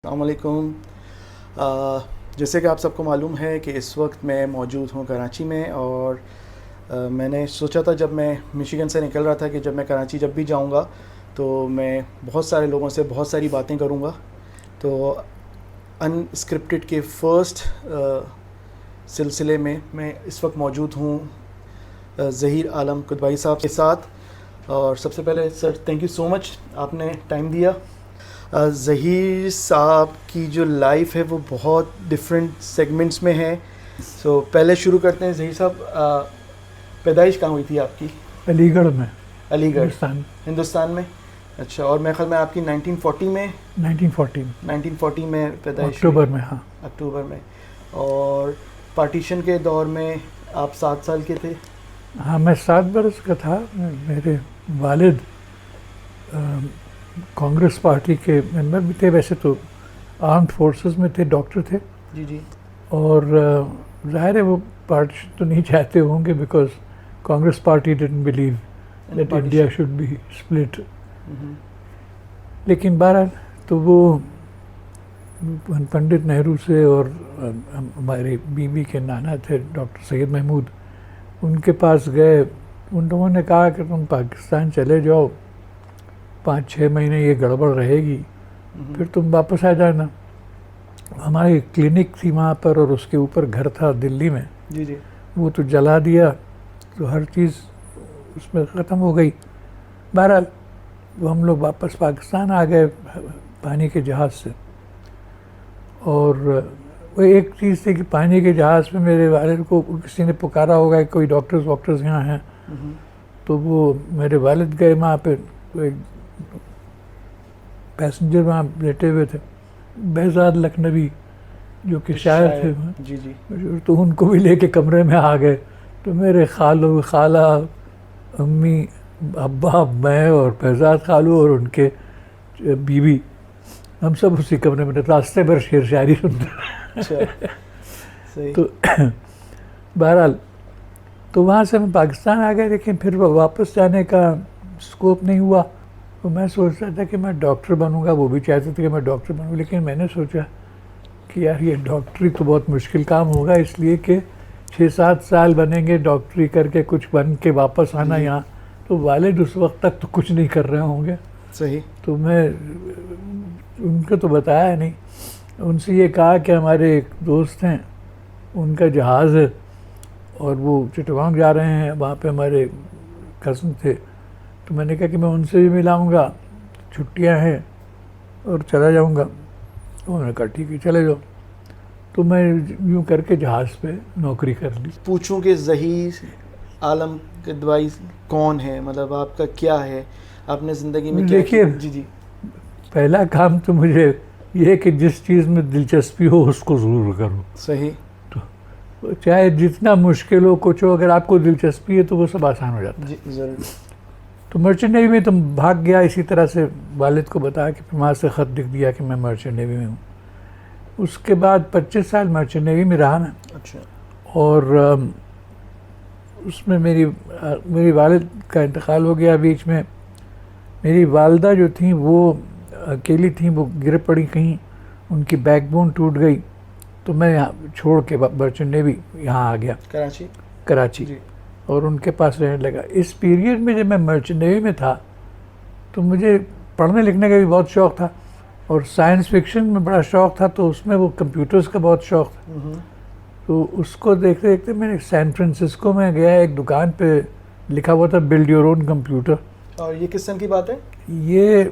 अस्सलामुअलैकुम। जैसे कि आप सबको मालूम है कि इस वक्त मैं मौजूद हूँ कराची में और मैंने सोचा था जब मैं मिशिगन से निकल रहा था कि जब मैं कराची जब भी जाऊँगा तो मैं बहुत सारे लोगों से बहुत सारी बातें करूँगा। तो अनस्क्रिप्टेड के फर्स्ट सिलसिले में मैं इस वक्त मौजूद हूँ ज़हीर आलम कुदवाई साहब के साथ। और सबसे पहले sir thank you so much, आपने टाइम दिया। ज़हीर साहब की जो लाइफ है वो बहुत डिफरेंट सेगमेंट्स में है। पहले शुरू करते हैं। ज़हीर साहब, पैदाइश कहाँ हुई थी आपकी? अलीगढ़ में। अलीगढ़ हिंदुस्तान में। अच्छा, और मेरे ख्याल में आपकी 1940 में पैदाइश अक्टूबर में। हाँ, अक्टूबर में। और पार्टीशन के दौर में आप 7 साल के थे? हाँ, मैं 7 बरस का था। मेरे वालिद कांग्रेस पार्टी के मेंबर भी थे, वैसे तो आर्म्ड फोर्सेस में थे, डॉक्टर थे। जी जी। और जाहिर है वो पार्टी तो नहीं चाहते होंगे because Congress party didn't believe that India should be split. लेकिन बहरहाल तो वो पंडित नेहरू से और हमारे बीबी के नाना थे डॉक्टर सैयद महमूद, उनके पास गए। उन लोगों ने कहा कि तुम पाकिस्तान चले जाओ, 5-6 महीने ये गड़बड़ रहेगी, फिर तुम वापस आ जाना। हमारी क्लिनिक थी वहाँ पर और उसके ऊपर घर था दिल्ली में। जी जी। वो तो जला दिया, तो हर चीज़ उसमें ख़त्म हो गई। बहरहाल वो हम लोग वापस पाकिस्तान आ गए पानी के जहाज़ से। और वो एक चीज़ थी कि पानी के जहाज़ में मेरे वालिद को किसी ने पुकारा होगा कि कोई डॉक्टर्स यहाँ हैं। तो वो मेरे वालिद गए वहाँ पे, एक पैसेंजर वहाँ लेटे हुए थे, बेहज़ाद लखनवी जो कि शायर थे वहाँ। जी जी। तो उनको भी लेके कमरे में आ गए। तो मेरे खाला, अम्मी, अब्बा, मैं और बेहज़ाद खालू और उनके बीवी, हम सब उसी कमरे में रास्ते पर शेर शायरी सुनते। सही। तो बहरहाल तो वहाँ से हम पाकिस्तान आ गए, लेकिन फिर वापस जाने का स्कोप नहीं हुआ। तो मैं सोच रहा था कि मैं डॉक्टर बनूंगा, वो भी चाहते थे कि मैं डॉक्टर बनूँ, लेकिन मैंने सोचा कि यार ये डॉक्टरी तो बहुत मुश्किल काम होगा, इसलिए कि 6-7 साल बनेंगे डॉक्टरी करके, कुछ बन के वापस आना यहाँ। तो वालिद उस वक्त तक तो कुछ नहीं कर रहे होंगे। सही। तो मैं उनको तो बताया नहीं, उनसे ये कहा कि हमारे एक दोस्त हैं, उनका जहाज़ है और वो चिटगांव जा रहे हैं, वहाँ पे हमारे कज़न थे। तो मैंने कहा कि मैं उनसे भी मिलाऊंगा, छुट्टियां हैं और चला जाऊंगा। उन्होंने कहा ठीक है चले जाओ। तो मैं यूँ करके जहाज़ पे नौकरी कर ली। पूछूं कि ज़हीर आलम कुदवाई कौन है, मतलब आपका क्या है, आपने ज़िंदगी में क्या देखिए, जी जी। पहला काम तो मुझे ये है कि जिस चीज़ में दिलचस्पी हो उसको ज़रूर करो। सही। तो चाहे जितना मुश्किल हो कुछ हो, अगर आपको दिलचस्पी है तो वो सब आसान हो जाता है। जी ज़रूर। तो मर्चेंट नेवी में तो भाग गया इसी तरह से, वालिद को बताया कि फिर वहाँ से ख़त लिख दिया कि मैं मर्चेंट नेवी में हूँ। उसके बाद 25 साल मर्चेंट नेवी में रहा मैं। अच्छा। और उसमें मेरी वालिद का इंतकाल हो गया बीच में। मेरी वालदा जो थी वो अकेली थी, वो गिर पड़ी कहीं, उनकी बैकबोन टूट गई। तो मैं यहाँ छोड़ के मर्चेंट नेवी यहाँ आ गया कराची जी। और उनके पास रहने लगा। इस पीरियड में जब मैं मर्चेंट नेवी में था तो मुझे पढ़ने लिखने का भी बहुत शौक़ था और साइंस फिक्शन में बड़ा शौक़ था, तो उसमें वो कंप्यूटर्स का बहुत शौक़ था। तो उसको देखते देखते मैंने सैन फ्रांसिस्को में गया, एक दुकान पे लिखा हुआ था बिल्ड योर ओन कंप्यूटर। और ये किस सन की बात है? ये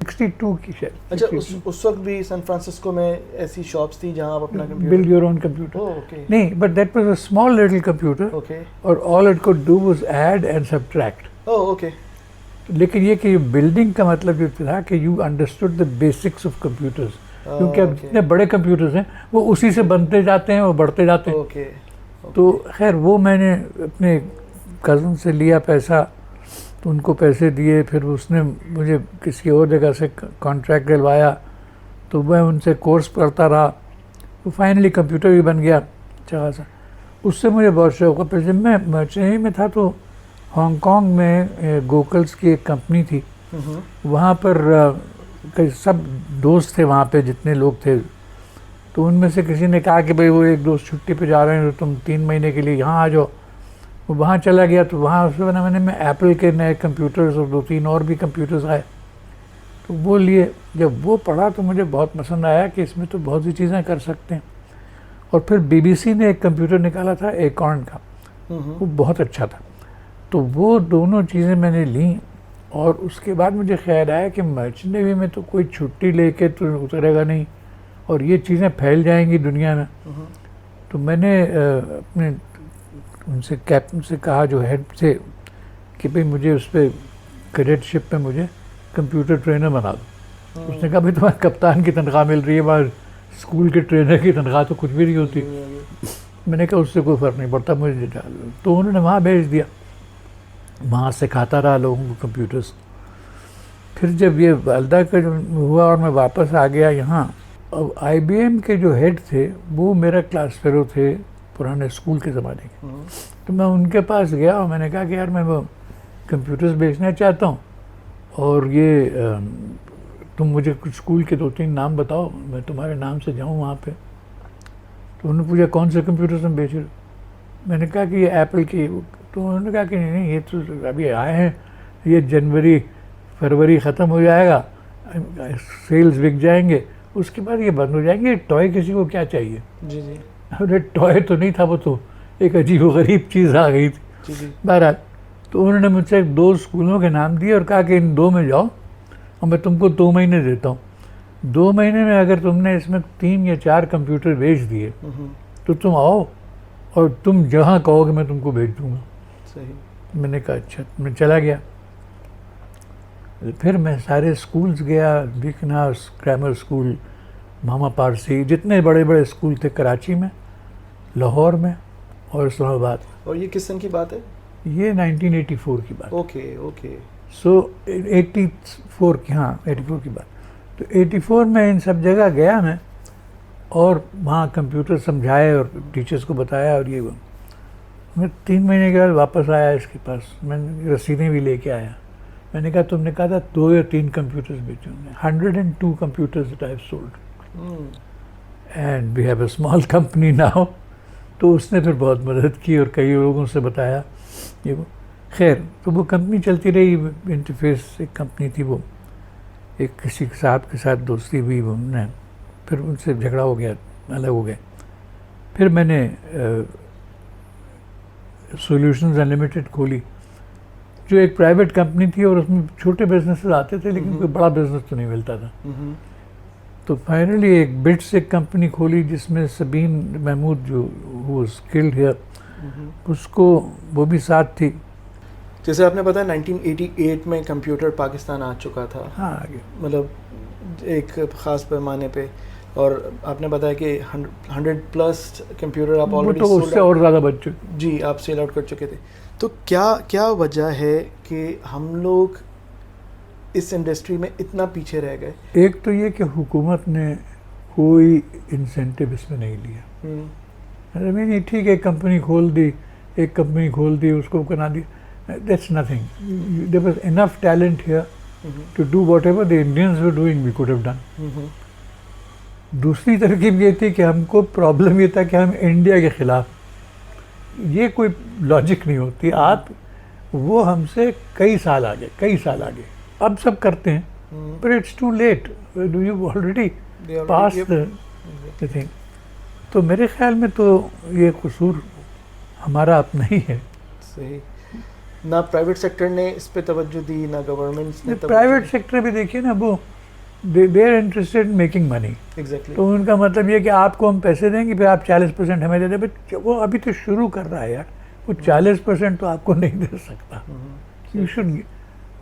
62 की शायद। अच्छा, उस वक्त भी सैन फ्रांसिस्को में ऐसी शॉप्स थी जहां आप अपना computer build your own computer. Okay. नहीं, but that was a small little computer. Okay. और all it could do was add and subtract. Okay. लेकिन ये कि बिल्डिंग का मतलब ये था कि you understood the basics of computers, क्योंकि अब जितने बड़े कंप्यूटर्स हैं वो उसी से बनते जाते हैं, वो बढ़ते जाते हैं। ओके। तो खैर वो मैंने अपने कज़न से लिया पैसा, तो उनको पैसे दिए, फिर उसने मुझे किसी और जगह से कॉन्ट्रैक्ट दिलवाया, तो मैं उनसे कोर्स करता रहा, तो फाइनली कंप्यूटर भी बन गया अच्छा खासा। उससे मुझे बहुत शौक है। फिर जब मैं मर्चेंट नेवी में था तो हांगकांग में गोकल्स की एक कंपनी थी, वहाँ पर कई सब दोस्त थे वहाँ पे जितने लोग थे, तो उनमें से किसी ने कहा कि भाई वो एक दोस्त छुट्टी पे जा रहे हैं तो तुम 3 महीने के लिए यहाँ आ जाओ। वो वहाँ चला गया, तो वहाँ उसके मैंने में एप्पल के नए कंप्यूटर्स और 2-3 और भी कंप्यूटर्स आए, तो वो लिए। जब वो पढ़ा तो मुझे बहुत पसंद आया कि इसमें तो बहुत सी चीज़ें कर सकते हैं। और फिर BBC ने एक कंप्यूटर निकाला था एकॉर्न का, वो बहुत अच्छा था। तो वो दोनों चीज़ें मैंने ली, और उसके बाद मुझे ख्याल आया कि मर्चेंट नेवी में तो कोई छुट्टी लेके तो उतरेगा नहीं, और ये चीज़ें फैल जाएंगी दुनिया में। तो मैंने अपने उनसे कैप्टन से कहा, जो हेड थे, कि भाई मुझे उस पर कैडेटशिप पे मुझे कंप्यूटर ट्रेनर बना दो। उसने कहा भाई तुम्हारे कप्तान की तनख्वाह मिल रही है, बाहर स्कूल के ट्रेनर की तनख्वाह तो कुछ भी नहीं होती। मैंने कहा उससे कोई फ़र्क नहीं पड़ता, मुझे डाल दो। तो उन्होंने वहाँ भेज दिया, वहाँ सिखाता रहा लोगों को कंप्यूटर्स। फिर जब ये वालदा का हुआ और मैं वापस आ गया यहाँ, अब IBM के जो हेड थे वो मेरा क्लास फेलो थे पुराने स्कूल के ज़माने के। तो मैं उनके पास गया और मैंने कहा कि यार मैं वो कंप्यूटर्स बेचना चाहता हूँ, और ये तुम मुझे कुछ स्कूल के 2-3 नाम बताओ, मैं तुम्हारे नाम से जाऊँ वहाँ पे। तो उन्होंने पूछा कौन से कंप्यूटर तुम बेच रहे हो? मैंने कहा कि ये एप्पल की। तो उन्होंने कहा कि नहीं ये तो अभी आए हैं, ये जनवरी फरवरी ख़त्म हो जाएगा, सेल्स बिक जाएंगे, उसके बाद ये बंद हो जाएंगे, टॉय किसी को क्या चाहिए। जी जी अरे टॉय तो नहीं था, वो तो एक अजीब व गरीब चीज़ आ गई थी। जी। बहरहाल, तो उन्होंने मुझसे 2 स्कूलों के नाम दिए और कहा कि इन 2 में जाओ और मैं तुमको 2 महीने देता हूँ। 2 महीने में अगर तुमने इसमें 3 या 4 कंप्यूटर बेच दिए तो तुम आओ और तुम जहाँ कहोगे मैं तुमको भेज दूँगा। सही। मैंने कहा अच्छा। मैं चला गया, फिर मैं सारे स्कूल्स गया, बिकनास ग्रामर स्कूल, मामा पारसी, जितने बड़े बड़े स्कूल थे कराची में, लाहौर में और इस्लामाबाद। और ये किस सन की बात है? ये 1984 की बात। Okay okay. सो 84 की, हाँ 84 की बात। तो 84 में इन सब जगह गया मैं, और वहाँ कंप्यूटर समझाए और टीचर्स को बताया, और ये वो। मैं 3 महीने के बाद वापस आया इसके पास, मैंने रसीदें भी लेके आया। मैंने कहा तुमने कहा था 2 या 3 कंप्यूटर्स बेचे होंगे। 102 computers that I've sold, and we have a small company now। तो उसने फिर बहुत मदद की और कई लोगों से बताया ये वो। खैर, तो वो कंपनी चलती रही। इंटरफेस एक कंपनी थी, वो एक किसी साहब के साथ दोस्ती हुई, उन्होंने फिर उनसे झगड़ा हो गया, अलग हो गए। फिर मैंने सॉल्यूशंस अनलिमिटेड खोली, जो एक प्राइवेट कंपनी थी, और उसमें छोटे बिजनेसेस आते थे लेकिन कोई बड़ा बिजनेस तो नहीं मिलता था। तो फाइनली एक बिट्स एक कंपनी खोली जिसमें सबीन महमूद जो वो स्किल्ड है, उसको वो भी साथ थी। जैसे आपने बताया 1988 में कंप्यूटर पाकिस्तान आ चुका था। हाँ, आगे मतलब एक ख़ास पैमाने पे, और आपने बताया कि 100+ कंप्यूटर आप ऑलरेडी तो उससे और ज़्यादा बच चुके। जी, आप सेल आउट कर चुके थे। तो क्या वजह है कि हम लोग इस इंडस्ट्री में इतना पीछे रह गए? एक तो ये कि हुकूमत ने कोई इंसेंटिव इसमें नहीं लिया। नहीं ठीक है, कंपनी खोल दी, एक कंपनी खोल दी, उसको बना दी, that's nothing. There was enough talent here to do whatever the Indians were doing, we could have done. दूसरी तरकीब ये थी कि हमको प्रॉब्लम ये था कि हम इंडिया के खिलाफ, ये कोई लॉजिक नहीं होती। आप वो हमसे कई साल आगे अब सब करते हैं, but it's too late, do you already pass the thing। तो मेरे ख्याल में तो ये कसूर हमारा अपना ही है। सही। ना प्राइवेट सेक्टर ने इस पे तवज्जो दी, ना गवर्नमेंट्स ने। प्राइवेट सेक्टर भी देखिए ना, वो they are interested in making money. Exactly. तो उनका मतलब ये कि आपको हम पैसे देंगे, फिर आप 40% हमें दे दें। वो अभी तो शुरू कर रहा है यार, वो 40% तो आपको नहीं दे सकता। You should.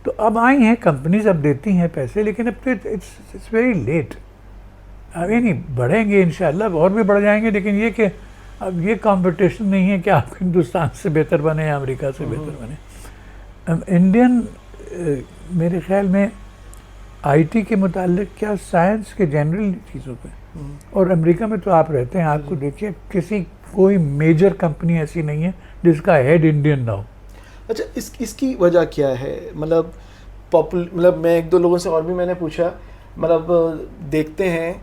तो अब आई हैं कंपनीज, अब देती हैं पैसे, लेकिन अब तो इट्स वेरी लेट। अभी नहीं बढ़ेंगे, इंशाल्लाह और भी बढ़ जाएंगे, लेकिन ये कि अब ये कंपटीशन नहीं है कि आप हिंदुस्तान से बेहतर बने या अमेरिका से बेहतर बने। इंडियन मेरे ख्याल में आईटी के मुतालिक, क्या साइंस के जनरल चीज़ों पे, और अमेरिका में तो आप रहते हैं, आपको देखिए कोई मेजर कंपनी ऐसी नहीं है जिसका हेड इंडियन ना हो। अच्छा, इसकी वजह क्या है? मतलब मतलब मैं 1-2 लोगों से और भी मैंने पूछा, मतलब देखते हैं,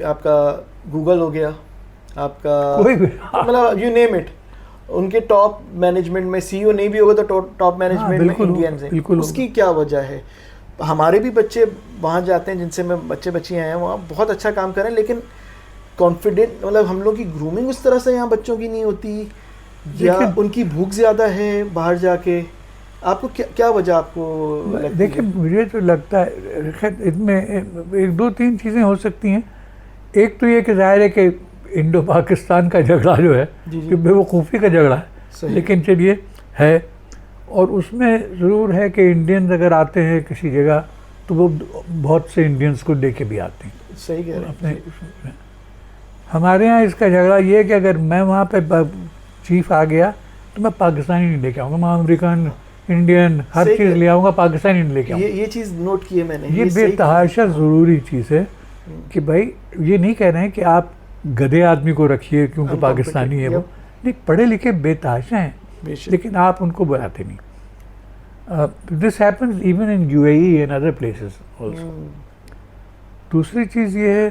आपका गूगल हो गया, आपका कोई भी मतलब यू नेम इट, उनके टॉप मैनेजमेंट में सीईओ नहीं भी होगा तो टॉप मैनेजमेंट में बिल्कुल इंडियंस हैं। बिल्कुल उसकी क्या वजह है? हमारे भी बच्चे वहाँ जाते हैं, जिनसे मैं बच्चियाँ हैं, वहाँ बहुत अच्छा काम कर रहे हैं, लेकिन कॉन्फिडेंट मतलब हम लोग की ग्रूमिंग उस तरह से यहाँ बच्चों की नहीं होती, या उनकी भूख ज़्यादा है बाहर जाके? आपको क्या वजह आपको लगती है? देखिए मुझे तो लगता है खैर इसमें एक दो तीन चीज़ें हो सकती हैं। एक तो ये कि जाहिर है कि इंडो पाकिस्तान का झगड़ा जो है कि बेवकूफ़ी का झगड़ा है, लेकिन चलिए है। और उसमें ज़रूर है कि इंडियंस अगर आते हैं किसी जगह तो वो बहुत से इंडियंस को लेके भी आते हैं। सही कह रहे हैं अपने हमारे यहाँ इसका झगड़ा ये है कि अगर मैं वहाँ पे चीफ आ गया तो मैं पाकिस्तानी नहीं लेके आऊँगा, मैं अमेरिकन इंडियन हर चीज़ ले आऊँगा, पाकिस्तानी नहीं लेके आऊँगा। ये चीज़ नोट की है मैंने। ये बेतहाशा ज़रूरी चीज़ है कि भाई ये नहीं कह रहे हैं कि आप गधे आदमी को रखिए क्योंकि पाकिस्तानी है वो, नहीं, पढ़े लिखे बेतहाशा हैं, लेकिन आप उनको बुलाते नहीं। This happens even in UAE and other places also. दूसरी चीज़ ये है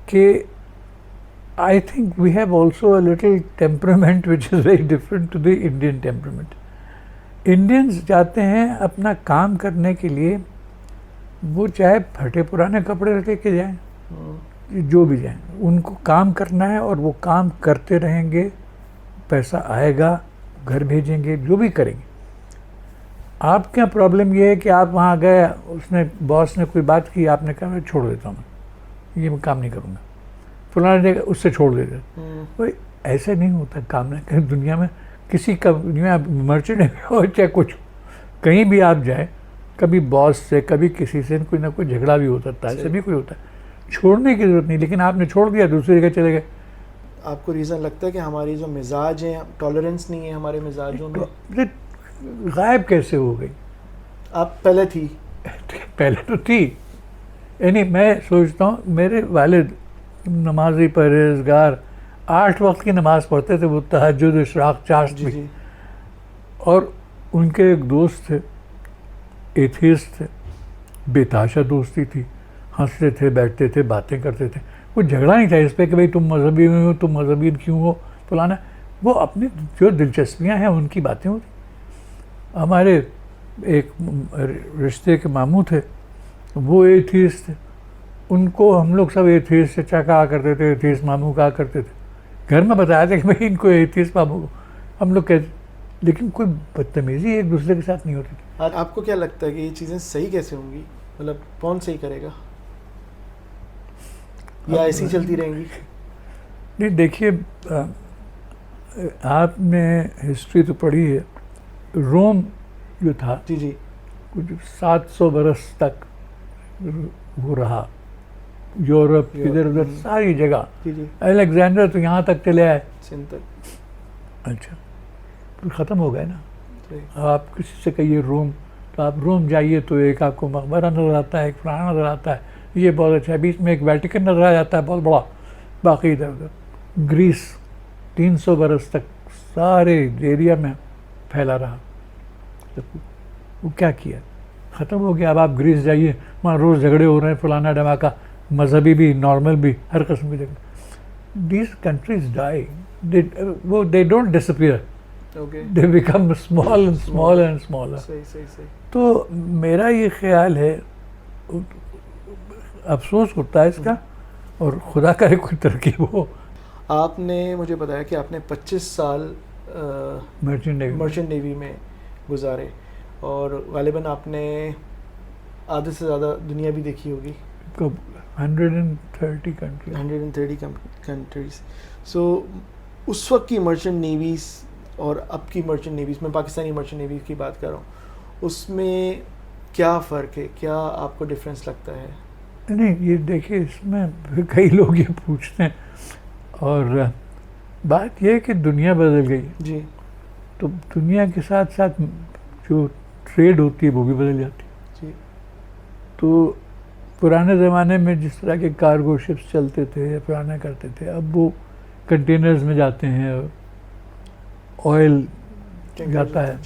कि I think we have also a little temperament which is very different to the Indian temperament. Indians जाते हैं अपना काम करने के लिए, वो चाहे फटे पुराने कपड़े लेके जाएं, जो भी जाएं, उनको काम करना है और वो काम करते रहेंगे, पैसा आएगा, घर भेजेंगे, जो भी करेंगे। आपका प्रॉब्लम ये है कि आप वहाँ गए, उसने बॉस ने कोई बात की, आपने कहा मैं छोड़ देता हूँ, ये मैं काम नहीं करूँगा, फलाने जगह उससे छोड़ देते। भाई ऐसे नहीं होता काम में कहीं दुनिया में, किसी कंपनी में मर्चेंट हो चाहे कुछ, कहीं भी आप जाए, कभी बॉस से कभी किसी से कोई ना कोई झगड़ा भी हो सकता है, सभी कोई होता है, छोड़ने की जरूरत नहीं। लेकिन आपने छोड़ दिया, दूसरी जगह चले गए। आपको रीज़न लगता है कि हमारी जो मिजाज है, टॉलरेंस नहीं है हमारे मिजाजों में? गायब कैसे हो गई? आप पहले थी? पहले तो थी। यानी मैं सोचता हूँ मेरे वालिद नमाजी परहेजगार 8 वक्त की नमाज़ पढ़ते थे, वो तहज्जुद इशराक चाश्त भी। और उनके एक दोस्त थे, एथियस्ट थे, बेताशा दोस्ती थी, हंसते थे, बैठते थे, बातें करते थे, कोई झगड़ा नहीं था इस पर कि भाई तुम मजहबी में हो, तुम मजहबी क्यों हो, फलाना। वो अपनी जो दिलचस्पियाँ हैं उनकी बातें होती। हमारे एक रिश्ते के मामू थे, वो एथियस्ट थे, उनको हम लोग सब एथियस्ट चचा कहा करते थे, एथियस्ट मामू कहा करते थे। घर में बताया था कि भाई इनको एथियस्ट मामू हम लोग कहते, लेकिन कोई बदतमीजी एक दूसरे के साथ नहीं होती थी। आपको क्या लगता है कि ये चीज़ें सही कैसे होंगी? मतलब कौन सही करेगा, या ऐसी चलती रहेंगी? नहीं देखिए, आपने हिस्ट्री तो पढ़ी है, रोम जो था जी कुछ 700 बरस तक वो रहा, यूरोप इधर उधर सारी जगह। अलेक्जेंडर तो यहाँ तक चले आए, चीन तक। अच्छा, तो ख़त्म हो गए ना। आप किसी से कहिए रोम, तो आप रोम जाइए तो एक आपको मकबरा नज़र आता है, एक पुराना नज़र आता है, ये बहुत अच्छा है, बीच में एक वेटिकन नज़र आ जाता है बहुत बड़ा, बाकी इधर उधर। ग्रीस 300 बरस तक सारे एरिया में फैला रहा, तो वो क्या किया, ख़त्म हो गया। अब आप ग्रीस जाइए, वहाँ रोज़ झगड़े हो रहे हैं, फलाना धमाका, मजहबी भी नॉर्मल भी, हर किस्म की जगह। These countries die, they don't disappear, they become small and smaller and smaller. सही। तो मेरा ये ख्याल है, अफसोस होता है इसका, और खुदा करे कोई तरकीब हो। आपने मुझे बताया कि आपने 25 साल मर्चेंट नेवी में गुजारे, और गालिबन आपने आधे से ज़्यादा दुनिया भी देखी होगी। 130 कंट्रीज। सो उस वक्त की मर्चेंट नेवीज़ और अब की मर्चेंट नेवीज़, में पाकिस्तानी मर्चेंट नेवी की बात कर रहा हूँ, उसमें क्या फ़र्क है, क्या आपको डिफरेंस लगता है? नहीं, ये देखिए, इसमें कई लोग ये पूछते हैं, और बात यह है कि दुनिया बदल गई जी, तो दुनिया के साथ साथ जो ट्रेड होती है वो भी बदल जाती है जी। तो पुराने ज़माने में जिस तरह के कार्गो शिप्स चलते थे, पुराना करते थे, अब वो कंटेनर्स में जाते हैं, ऑयल जाता है।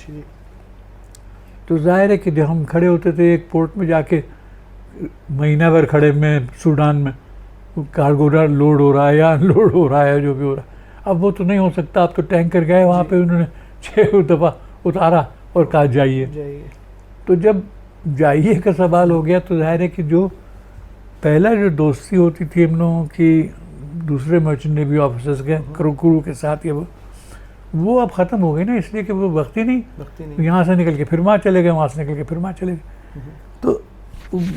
तो जाहिर है कि जब हम खड़े होते थे एक पोर्ट में जाके, महीना भर खड़े में सूडान में, कार्गो लोड हो रहा है या अनलोड हो रहा है, जो भी हो रहा है। अब वो तो नहीं हो सकता, अब तो टैंकर गए वहाँ पे, उन्होंने 6 दफ़ा उतारा और कहा जाइए। तो जब जाइए का सवाल हो गया तो जाहिर है कि जो पहला जो दोस्ती होती थी हम लोगों की दूसरे मर्चेंट नेवी ऑफिसर्स के क्रू के साथ, या वो अब ख़त्म हो गई ना, इसलिए कि वो वक्त ही नहीं। यहाँ से निकल के फिर वहाँ चले गए, वहाँ से निकल के फिर वहाँ चले गए। तो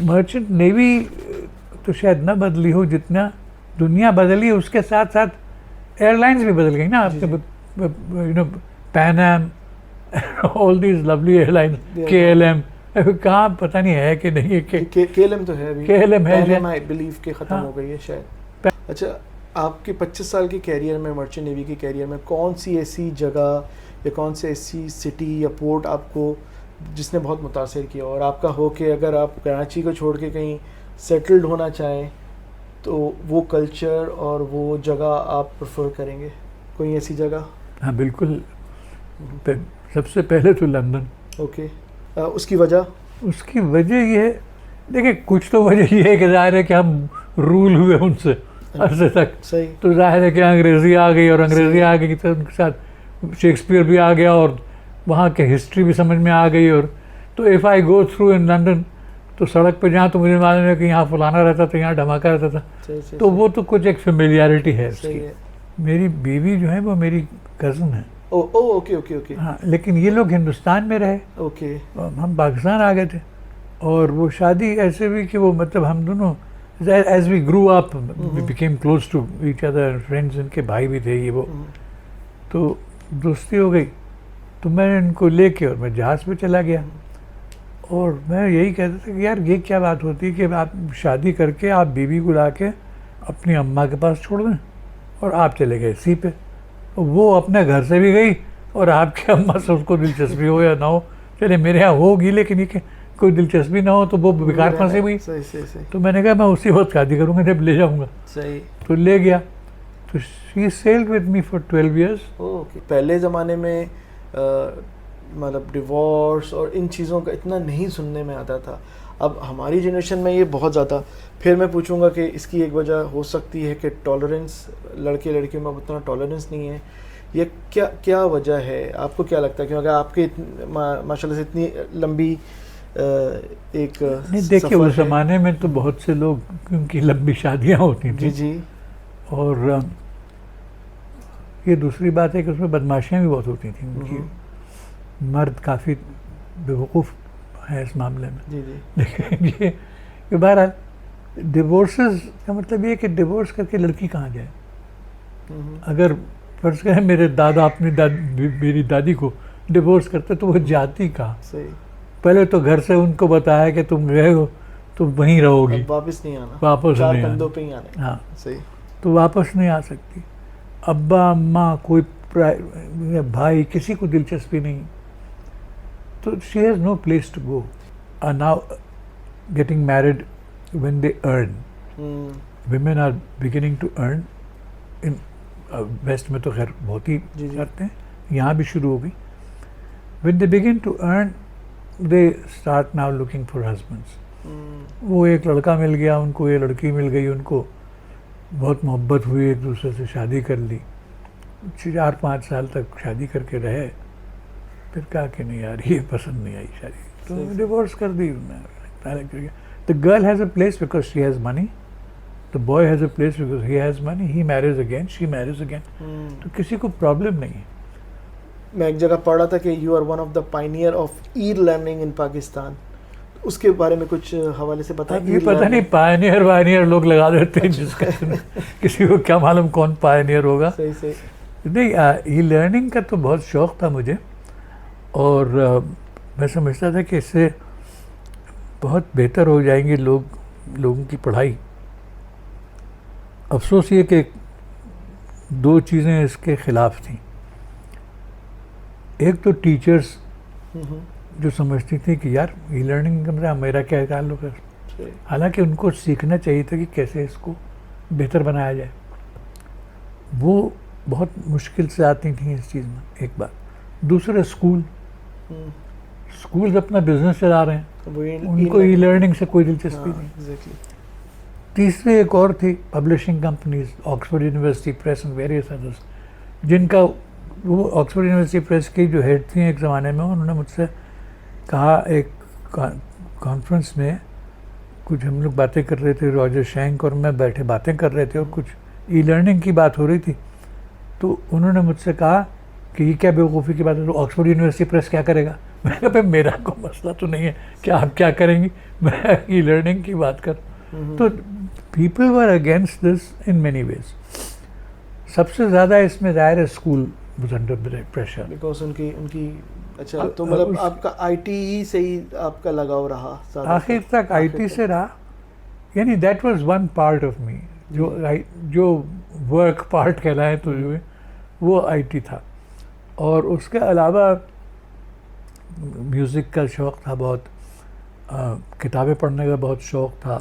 मर्चेंट नेवी तो शायद ना बदली हो, जितना दुनिया बदली उसके साथ साथ एयरलाइंस भी बदल गई ना। आपके you know Pan Am, all these lovely airlines, KLM, कहाँ पता नहीं है कि नहीं है। KLM तो है अभी, KLM है, आई बिलीव के ख़त्म हो गई है शायद। अच्छा, आपके 25 साल की कैरियर में, मर्चेंट नेवी की कैरियर में, कौन सी ऐसी जगह या कौन सी ऐसी सिटी या पोर्ट आपको जिसने बहुत मुतासिर किया, और आपका हो कि अगर आप कराची को छोड़ के कहीं सेटल्ड होना चाहें तो वो कल्चर और वो जगह आप प्रेफर करेंगे, कोई ऐसी जगह? हाँ बिल्कुल, सबसे पहले तो लंदन। ओके, उसकी वजह? उसकी वजह ये है, देखिए कुछ तो वजह ये है कि जाहिर है कि हम रूल हुए उनसे अरसे तक, सही। तो जाहिर है कि अंग्रेज़ी आ गई, और अंग्रेज़ी आ गई तो उनके साथ शेक्सपियर भी आ गया और वहाँ के हिस्ट्री भी समझ में आ गई। और तो if I go through in London, तो सड़क पे जहाँ तो मुझे मालूम है कि यहाँ फलाना रहता था, यहाँ धमाका रहता था, तो वो तो कुछ एक फेमिलियरिटी है उसकी। मेरी बीवी जो है वो मेरी कज़न है। ओके। हाँ, लेकिन ये लोग हिंदुस्तान में रहे, ओके, हम पाकिस्तान आ गए थे। और वो शादी ऐसे भी कि वो मतलब हम दोनों as we grew up we became close to each other, friends, इनके भाई भी थे ये वो, तो दोस्ती हो गई। तो मैं इनको लेके और मैं जहाज़ पे चला गया, और मैं यही कहता था कि यार ये क्या बात होती है कि आप शादी करके आप बीवी को ला के अपनी अम्मा के पास छोड़ दें और आप चले गए इसी पे। वो अपने घर से भी गई और आपकी अम्मा से उसको दिलचस्पी हो या ना हो, चले मेरे यहाँ होगी, लेकिन ये कोई दिलचस्पी ना हो तो वो बेकार फंसी हुई। तो मैंने कहा मैं उसी वक्त शादी करूँगा जब ले जाऊँगा। सही। तो ले गया, तो she sailed with me for 12 years। Okay. पहले ज़माने में मतलब डिवोर्स और इन चीज़ों का इतना नहीं सुनने में आता था, अब हमारी जनरेशन में ये बहुत ज़्यादा। फिर मैं पूछूंगा कि इसकी एक वजह हो सकती है कि टॉलरेंस, लड़के लड़कियों में उतना टॉलरेंस नहीं है, ये क्या वजह है? आपको क्या लगता है? क्योंकि आपके माशाल्लाह से इतनी लंबी एक नहीं, देखिए उस ज़माने में तो बहुत से लोग, क्योंकि लंबी शादियाँ होती थी जी, और ये दूसरी बात है कि उसमें बदमाशियाँ भी बहुत होती थी उनकी। मर्द काफ़ी बेवकूफ़ है इस मामले में। जी। लेकिन ये बहरहाल डिवोर्सेस का मतलब ये है कि डिवोर्स करके लड़की कहाँ जाए। अगर फर्ज करें मेरे दादा अपनी मेरी दादी को डिवोर्स करते तो वो जाती कहाँ? सही। पहले तो घर से उनको बताया कि तुम गए हो तो वहीं रहोगी, वापस नहीं आना, वापस नहीं कंधों पे ही आना। हाँ सही। तो वापस नहीं आ सकती। अब्बा अम्मा कोई भाई किसी को दिलचस्पी नहीं, तो she has no place to go. Now getting married when they earn, women are beginning to earn in west में तो खैर बहुत ही करते हैं, यहाँ भी शुरू हो गई। when they begin to earn they start now looking for husbands। वो एक लड़का मिल गया उनको, ये लड़की मिल गई उनको, बहुत मोहब्बत हुई, एक दूसरे से शादी कर ली, 4-5 साल तक शादी करके रहे, फिर कहा कि नहीं यार ये पसंद नहीं आई शादी, तो डिवोर्स कर दी। The girl has a place because she has money, the boy has a place because he has money, he marries again, she marries again, तो किसी को प्रॉब्लम नहीं है। मैं एक जगह पढ़ा था कि you are one of the pioneer of e learning in Pakistan, उसके बारे में कुछ हवाले से बताएं। ये पता नहीं पायनियर लोग लगा देते हैं जिसका किसी को क्या मालूम कौन पायनियर होगा। सही। नहीं, ई लर्निंग का तो बहुत शौक़ था मुझे, और मैं समझता था कि इससे बहुत बेहतर हो जाएंगे लोगों की पढ़ाई। अफसोस ये कि 2 चीज़ें इसके ख़िलाफ़ थी। एक तो टीचर्स जो समझती थी कि यार ई लर्निंग का मेरा क्या ताल्लुक़ है, हालांकि उनको सीखना चाहिए था कि कैसे इसको बेहतर बनाया जाए। वो बहुत मुश्किल से आती थी इस चीज़ में, एक बात। दूसरा स्कूल्स अपना बिजनेस चला रहे हैं, तो वो उनको ई लर्निंग से कोई दिलचस्पी नहीं। एग्जैक्टली। तीसरी एक और थी publishing companies, Oxford university press and various others, जिनका वो ऑक्सफोर्ड यूनिवर्सिटी प्रेस की जो हेड थी एक ज़माने में, उन्होंने मुझसे कहा, एक कॉन्फ्रेंस में कुछ हम लोग बातें कर रहे थे, रॉजर शैंक और मैं बैठे बातें कर रहे थे और कुछ ई लर्निंग की बात हो रही थी, तो उन्होंने मुझसे कहा कि ये क्या बेवकूफ़ी की बात है, तो ऑक्सफोर्ड यूनिवर्सिटी प्रेस क्या करेगा? मैंने कहा भाई मेरा कोई मसला तो नहीं है कि आप क्या करेंगी, मैं ई लर्निंग की बात कर। तो people were against this in many ways. सबसे ज़्यादा इसमें ज़ाहिर है school was under pressure, because उनकी अच्छा, तो मतलब आपका आईटी से ही आपका लगाव रहा आखिर तक आईटी से रहा, यानी that was one part of me, जो वर्क पार्ट कहलाए तो जो है वो आईटी था। और उसके अलावा म्यूज़िक का शौक़ था बहुत, किताबें पढ़ने का बहुत शौक़ था,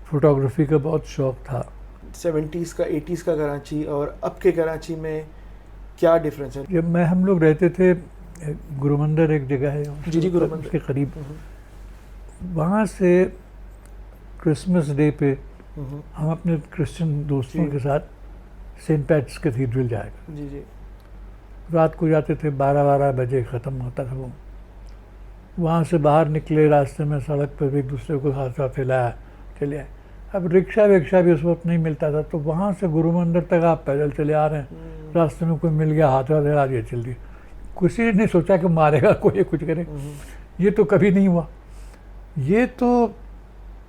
फोटोग्राफी का बहुत शौक़ था। 70s का 80s का कराची और अब के कराची में क्या डिफरेंस है? जब हम लोग रहते थे, गुरुमंदिर एक जगह है जी गुरुमंदिर उसके करीब, वहाँ से क्रिसमस डे पे हम अपने क्रिश्चियन दोस्तों के साथ सेंट पैट्स कैथीड्रल जाया करते। जी रात को जाते थे, 12 बजे ख़त्म होता था वो। वहाँ से बाहर निकले, रास्ते में सड़क पर एक दूसरे को हाथ हाथ हिलाया, चले आए। अब रिक्शा विक्शा भी उस वक्त नहीं मिलता था, तो वहाँ से गुरुमंदिर तक आप पैदल चले आ रहे हैं, रास्ते में कोई मिल गया, हाथ हाथ हिला दिया, चल दिया। किसी ने नहीं सोचा कि मारेगा कोई, कुछ करे, ये तो कभी नहीं हुआ। ये तो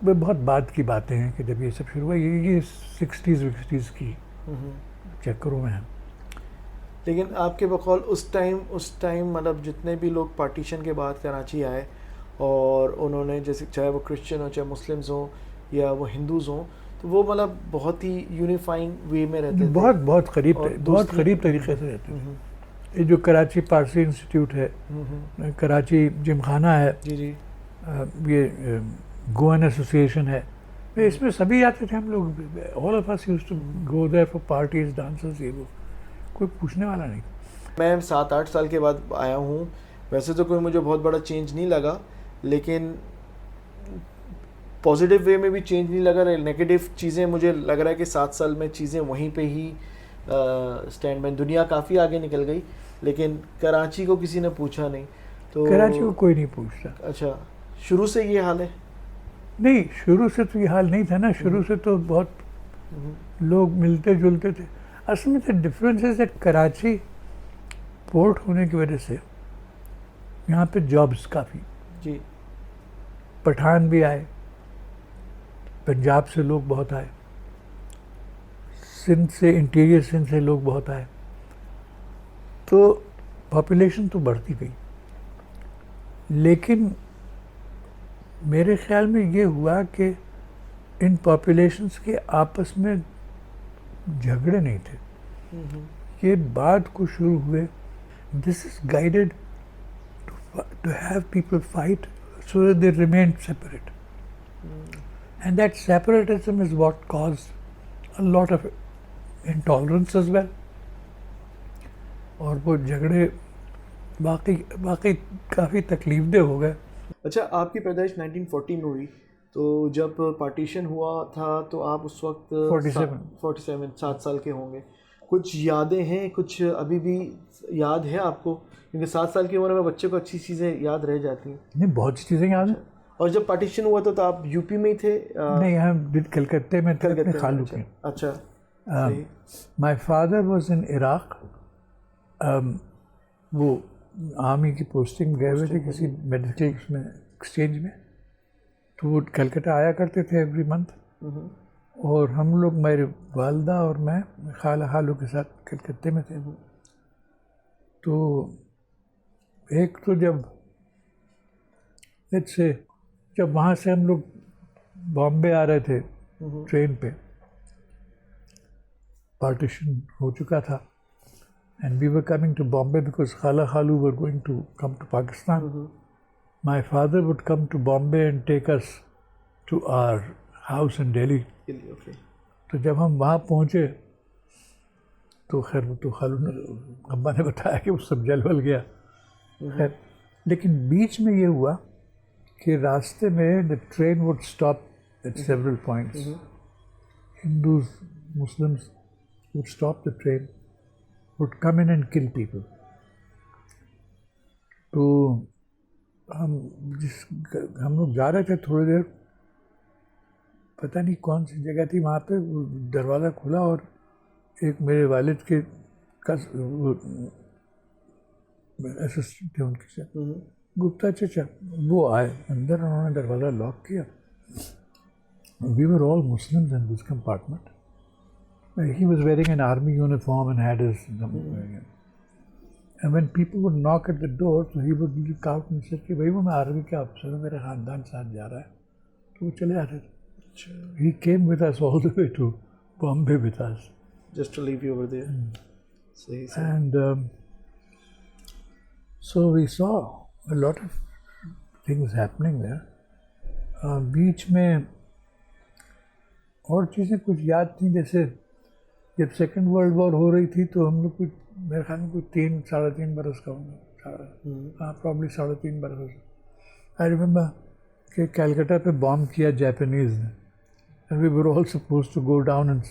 बहुत बाद की बातें हैं कि जब ये सब शुरू हुआ, ये 60s की चक्करों में है। लेकिन आपके बकौल उस टाइम मतलब जितने भी लोग पार्टीशन के बाद कराची आए और उन्होंने, जैसे चाहे वो क्रिश्चियन हो, चाहे मुस्लिम्स हो या वो हिंदूज़ हों, तो वो मतलब बहुत ही यूनिफाइंग वे में रहते थे, बहुत करीब तरीके से रहते थे। ये जो कराची पारसी इंस्टीट्यूट है, कराची जिमखाना है, जी ये गोवन एसोसिएशन है, इसमें सभी आते थे हम लोग। All of us used to go there for parties, dances, ये वो, कोई पूछने वाला नहीं। मैं 7-8 साल के बाद आया हूँ, वैसे तो कोई मुझे बहुत बड़ा चेंज नहीं लगा, लेकिन पॉजिटिव वे में भी चेंज नहीं लगा। नेगेटिव चीज़ें मुझे लग रहा है कि 7 साल में चीज़ें वहीं पे ही स्टैंड में, दुनिया काफ़ी आगे निकल गई, लेकिन कराची को किसी ने पूछा नहीं। तो कराची को कोई नहीं पूछता। अच्छा, शुरू से ये हाल है? नहीं, शुरू से तो ये हाल नहीं था ना, शुरू से तो बहुत लोग मिलते जुलते थे। असल में तो डिफरेंस है, कराची पोर्ट होने की वजह से यहाँ पे जॉब्स काफ़ी, जी, पठान भी आए, पंजाब से लोग बहुत आए, सिंध से, इंटीरियर सिंध से लोग बहुत आए, तो पॉपुलेशन तो बढ़ती गई। लेकिन मेरे ख्याल में ये हुआ कि इन पॉपुलेशंस के आपस में झगड़े नहीं थे, ये बाद को शुरू हुए। This is guided to have people fight so that they remain separate, and that separatism is what caused a lot of intolerance as well. और वो झगड़े बाकी काफ़ी तकलीफदेह हो गए। अच्छा, आपकी पैदाइश 1940 में हुई, तो जब पार्टीशन हुआ था तो आप उस वक्त 47 7 साल के होंगे। कुछ यादें हैं, कुछ अभी भी याद है आपको? क्योंकि 7 साल की उम्र में बच्चे को अच्छी चीज़ें याद रह जाती हैं। नहीं, बहुत सी चीज़ें याद हैं। और जब पार्टीशन हुआ था तो आप यूपी में ही थे? नहीं, हम कलकत्ते में थे, अपने खालू के। अच्छा, my father was in Iraq, वो आर्मी की पोस्टिंग गए हुए थे किसी मेडिकल में, एक्सचेंज में, तो वो कलकत्ता आया करते थे एवरी मंथ। और हम लोग, मेरे वालदा और मैं खालू के साथ कलकत्ते में थे। तो एक तो जब वहाँ से हम लोग बॉम्बे आ रहे थे ट्रेन पे, पार्टीशन हो चुका था, and we were coming to Bombay because Khalu were going to come to Pakistan. My father would come to Bombay and take us to our house in Delhi. Okay. तो जब हम वहाँ पहुँचे तो खैर वो तो खालू ने, अब्बा ने बताया कि वो सब जल वल गया। खैर लेकिन बीच में ये हुआ कि रास्ते में the train would stop at several points, Hindus Muslims would stop the train, would come in and kill people. तो हम लोग जा रहे थे, थोड़ी देर पता नहीं कौन सी जगह थी, वहाँ पे दरवाज़ा खुला और एक मेरे वालिद के असिस्टेंट थे उनके साथ, गुप्ता चचा, वो आए अंदर, उन्होंने दरवाज़ा लॉक किया। We were all Muslims in this compartment. He was wearing an army uniform and had his And when people would knock at the door, so he would look out and say कि भाई वो मैं army का अफसर हूँ, मेरे ख़ानदान साथ जा रहा है, तो वो चले जाते थे। He came with us all the way to Bombay with us. Just to leave you over there. सही सही। And so we saw a lot of things happening there. बीच में और चीज़ें कुछ याद थी, जैसे जब सेकेंड वर्ल्ड वॉर हो रही थी तो हम लोग कुछ, मेरे ख्याल में कोई 3-3.5 बरस का होंगे, हाँ प्रॉब्ली 3.5 बरस। आई रिमेंबर कि कैलकाटा पे बॉम्ब किया जापानीज़ ने, and we were all supposed to go down and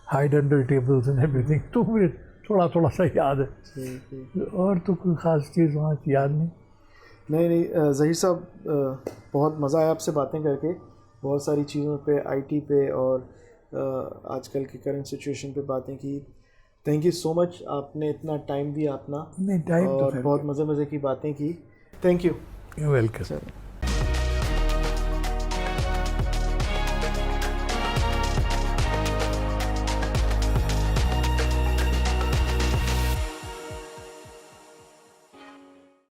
hide under tables and everything. तो मुझे थोड़ा सा याद है, और तो कोई ख़ास चीज़ वहाँ की याद नहीं। नहीं ज़हीर साहब, बहुत मज़ा आया आपसे बातें करके, बहुत सारी चीज़ों पे, आईटी पे और आजकल की करंट सिचुएशन पे बातें की। थैंक यू सो मच, आपने इतना टाइम दिया अपना, नहीं टाइम और तो बहुत मज़े की बातें की। Thank you. वेलकम।